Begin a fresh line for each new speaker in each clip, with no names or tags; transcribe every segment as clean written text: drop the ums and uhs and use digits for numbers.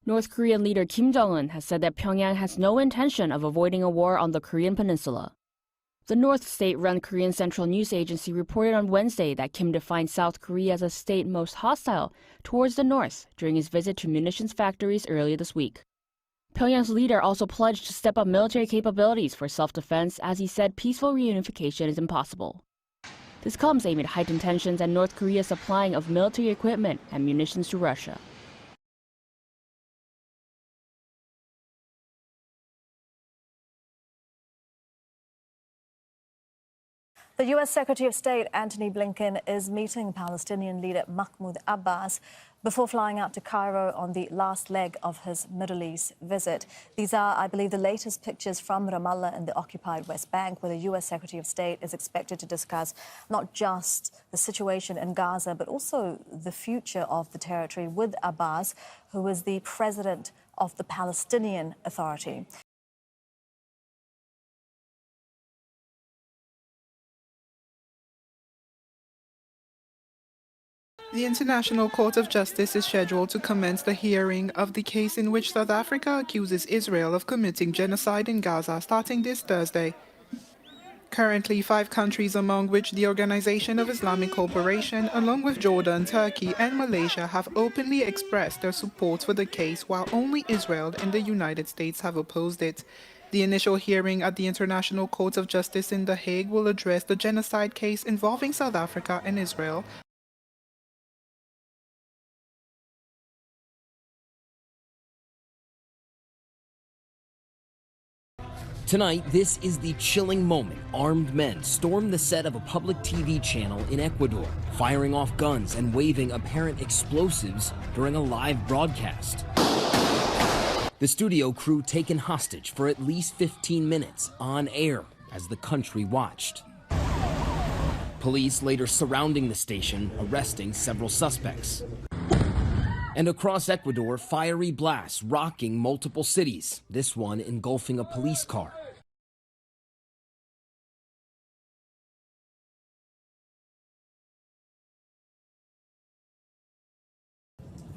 North Korean leader Kim Jong-un has said that Pyongyang has no intention of avoiding a war on the Korean peninsula. The North state-run Korean Central News Agency reported on Wednesday that Kim defined South Korea as a state most hostile towards the North during his visit to munitions factories earlier this week. Pyongyang's leader also pledged to step up military capabilities for self-defense as he said peaceful reunification is impossible. This comes amid heightened tensions and North Korea's supplying of military equipment and munitions to Russia.
The U.S. Secretary of State Antony Blinken is meeting Palestinian leader Mahmoud Abbas before flying out to Cairo on the last leg of his Middle East visit. These are, I believe, the latest pictures from Ramallah in the occupied West Bank, where the U.S. Secretary of State is expected to discuss not just the situation in Gaza, but also the future of the territory with Abbas, who is the president of the Palestinian Authority.
The International Court of Justice is scheduled to commence the hearing of the case in which South Africa accuses Israel of committing genocide in Gaza starting this Thursday. Currently, 5 countries, among which the Organization of Islamic Cooperation, along with Jordan, Turkey and Malaysia, have openly expressed their support for the case, while only Israel and the United States have opposed it. The initial hearing at the International Court of Justice in The Hague will address the genocide case involving South Africa and Israel.
Tonight, this is the chilling moment armed men stormed the set of a public TV channel in Ecuador, firing off guns and waving apparent explosives during a live broadcast. The studio crew taken hostage for at least 15 minutes on air as the country watched. Police later surrounding the station, arresting several suspects. And across Ecuador, fiery blasts rocking multiple cities, this one engulfing a police car.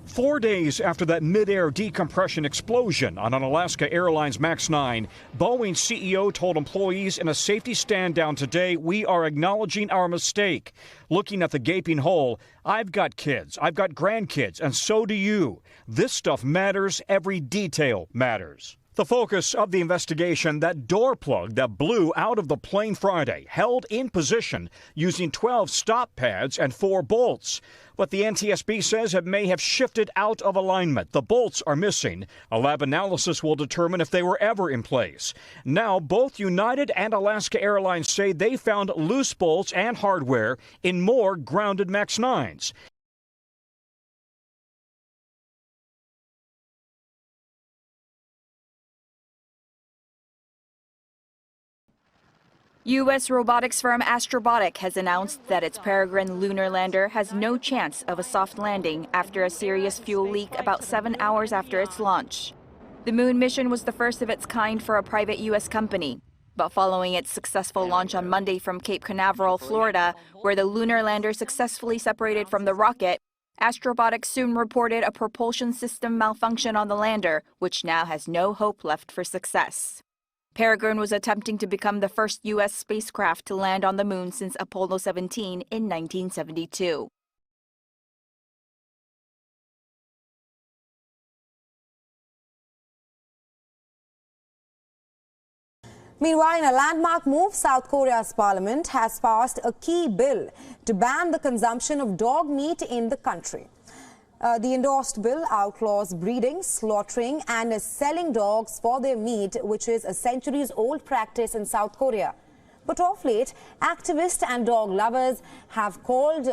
4 days after that mid-air decompression explosion on an Alaska Airlines MAX 9, Boeing CEO told employees in a safety stand-down today, "We are acknowledging our mistake. Looking at the gaping hole, I've got kids, I've got grandkids, and so do you. This stuff matters. Every detail matters." The focus of the investigation, that door plug that blew out of the plane Friday, held in position using 12 stop pads and 4 bolts. But the NTSB says it may have shifted out of alignment. The bolts are missing. A lab analysis will determine if they were ever in place. Now, both United and Alaska Airlines say they found loose bolts and hardware in more grounded MAX 9s.
U.S. robotics firm Astrobotic has announced that its Peregrine lunar lander has no chance of a soft landing after a serious fuel leak about 7 hours after its launch. The moon mission was the first of its kind for a private U.S. company. But following its successful launch on Monday from Cape Canaveral, Florida, where the lunar lander successfully separated from the rocket, Astrobotic soon reported a propulsion system malfunction on the lander, which now has no hope left for success. Peregrine was attempting to become the first U.S. spacecraft to land on the moon since Apollo 17 in 1972.
Meanwhile, in a landmark move, South Korea's parliament has passed a key bill to ban the consumption of dog meat in the country. The endorsed bill outlaws breeding, slaughtering and selling dogs for their meat, which is a centuries-old practice in South Korea. But of late, activists and dog lovers have called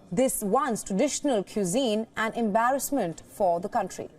this once traditional cuisine an embarrassment for the country.